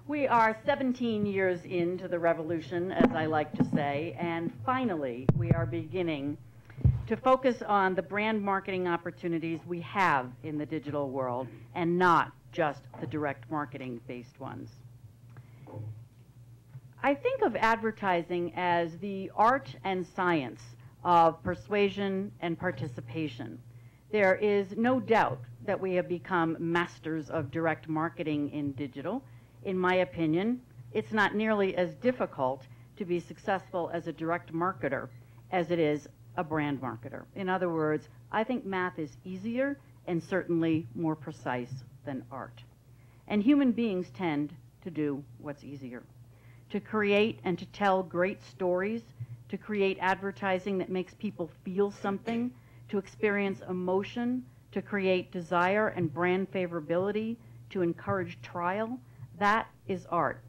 We are 17 years into the revolution, as I like to say, and finally we are beginning to focus on the brand marketing opportunities we have in the digital world and not just the direct marketing-based ones. I think of advertising as the art and science of persuasion and participation. There is no doubt that we have become masters of direct marketing in digital. In my opinion, it's not nearly as difficult to be successful as a direct marketer as it is a brand marketer. In other words, I think math is easier and certainly more precise than art. And human beings tend to do what's easier. To create and to tell great stories, to create advertising that makes people feel something, to experience emotion, to create desire and brand favorability, to encourage trial, that is art,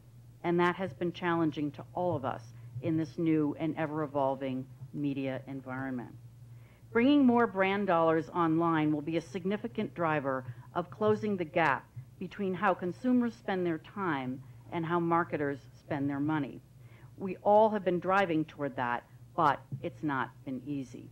and that has been challenging to all of us in this new and ever-evolving media environment. Bringing more brand dollars online will be a significant driver of closing the gap between how consumers spend their time and how marketers spend their money. We all have been driving toward that, but it's not been easy.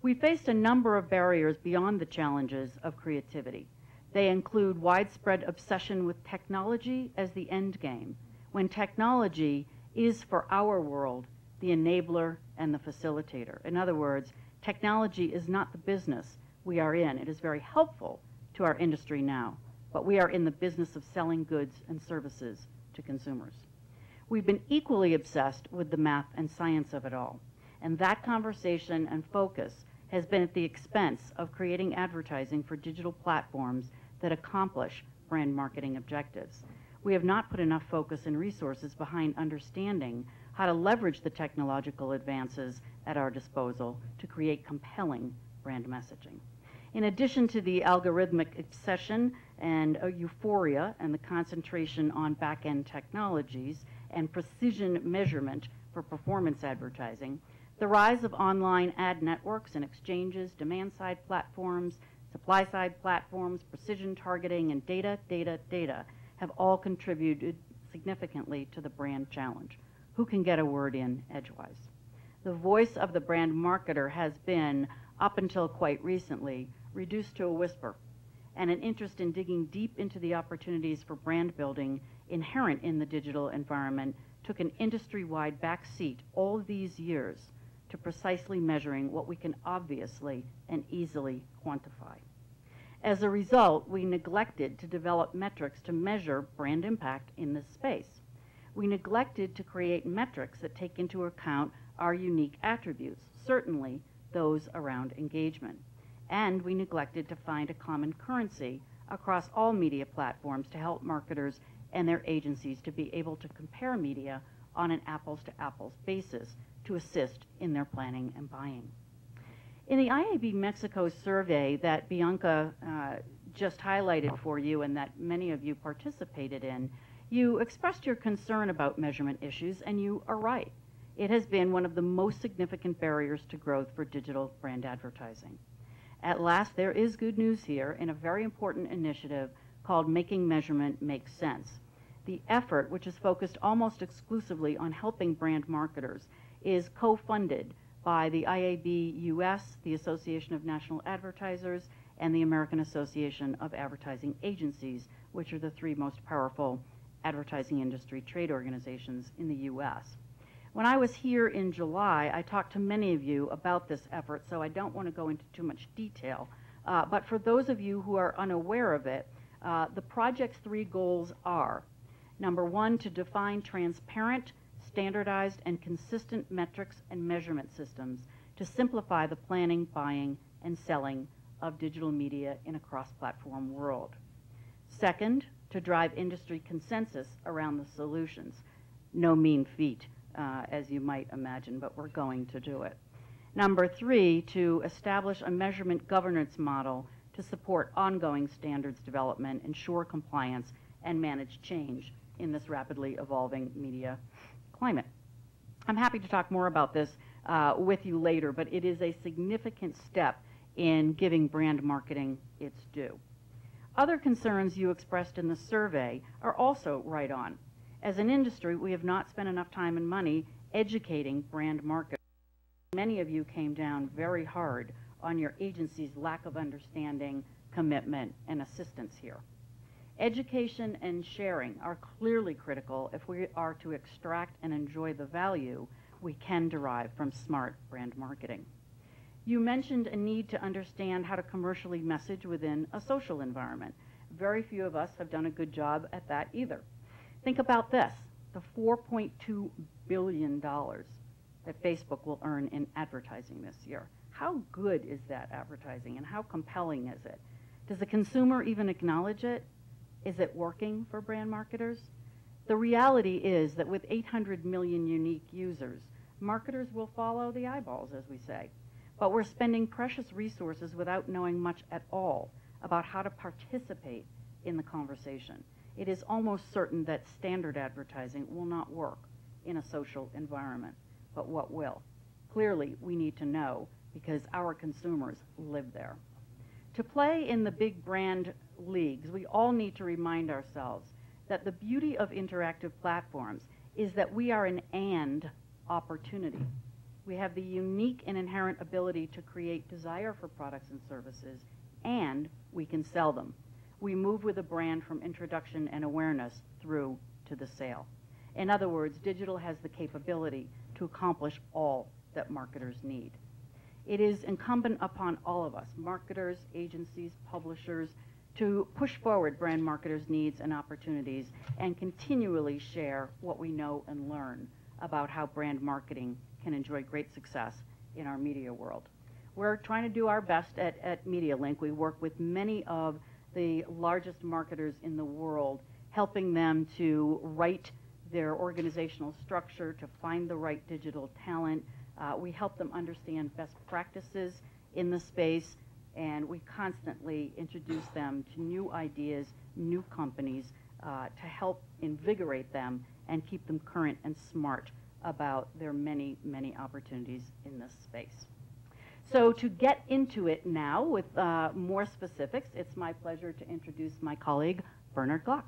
We faced a number of barriers beyond the challenges of creativity. They include widespread obsession with technology as the end game, when technology is, for our world, the enabler and the facilitator. In other words, technology is not the business we are in. It is very helpful to our industry now, but we are in the business of selling goods and services to consumers. We've been equally obsessed with the math and science of it all, and that conversation and focus has been at the expense of creating advertising for digital platforms that accomplish brand marketing objectives. We have not put enough focus and resources behind understanding how to leverage the technological advances at our disposal to create compelling brand messaging. In addition to the algorithmic obsession and euphoria and the concentration on back-end technologies and precision measurement for performance advertising, the rise of online ad networks and exchanges, demand-side platforms, supply-side platforms, precision targeting, and data have all contributed significantly to the brand challenge. Who can get a word in edgewise? The voice of the brand marketer has been, up until quite recently, reduced to a whisper, and an interest in digging deep into the opportunities for brand building inherent in the digital environment took an industry-wide backseat all these years to precisely measuring what we can obviously and easily quantify. As a result, we neglected to develop metrics to measure brand impact in this space. We neglected to create metrics that take into account our unique attributes, certainly those around engagement. And we neglected to find a common currency across all media platforms to help marketers and their agencies to be able to compare media on an apples-to-apples basis to assist in their planning and buying. In the IAB Mexico survey that Bianca just highlighted for you and that many of you participated in, you expressed your concern about measurement issues, and you are right. It has been one of the most significant barriers to growth for digital brand advertising. At last, there is good news here in a very important initiative called Making Measurement Make Sense. The effort, which is focused almost exclusively on helping brand marketers, is co-funded by the IAB US, the Association of National Advertisers, and the American Association of Advertising Agencies, which are the three most powerful advertising industry trade organizations in the US. When I was here in July, I talked to many of you about this effort, so I don't want to go into too much detail. But for those of you who are unaware of it, the project's three goals are, number one, to define transparent, standardized, and consistent metrics and measurement systems to simplify the planning, buying, and selling of digital media in a cross-platform world. Second, to drive industry consensus around the solutions. No mean feat, as you might imagine, but we're going to do it. Number three, to establish a measurement governance model to support ongoing standards development, ensure compliance, and manage change in this rapidly evolving media climate. I'm happy to talk more about this with you later, but it is a significant step in giving brand marketing its due. Other concerns you expressed in the survey are also right on. As an industry, we have not spent enough time and money educating brand marketers. Many of you came down very hard on your agency's lack of understanding, commitment, and assistance here. Education and sharing are clearly critical if we are to extract and enjoy the value we can derive from smart brand marketing. You mentioned a need to understand how to commercially message within a social environment. Very few of us have done a good job at that either. Think about this, the $4.2 billion that Facebook will earn in advertising this year. How good is that advertising and how compelling is it? Does the consumer even acknowledge it? Is it working for brand marketers? The reality is that with 800 million unique users, marketers will follow the eyeballs, as we say. But we're spending precious resources without knowing much at all about how to participate in the conversation. It is almost certain that standard advertising will not work in a social environment. But what will? Clearly, we need to know because our consumers live there. To play in the big brand leagues, we all need to remind ourselves that the beauty of interactive platforms is that we are an and opportunity. We have the unique and inherent ability to create desire for products and services, and we can sell them. We move with a brand from introduction and awareness through to the sale. In other words, digital has the capability to accomplish all that marketers need. It is incumbent upon all of us, marketers, agencies, publishers, to push forward brand marketers' needs and opportunities and continually share what we know and learn about how brand marketing can enjoy great success in our media world. We're trying to do our best at MediaLink. We work with many of the largest marketers in the world, helping them to write their organizational structure, to find the right digital talent. We help them understand best practices in the space, and we constantly introduce them to new ideas, new companies, to help invigorate them and keep them current and smart about their many, many opportunities in this space. So to get into it now with more specifics, it's my pleasure to introduce my colleague, Bernard Glock.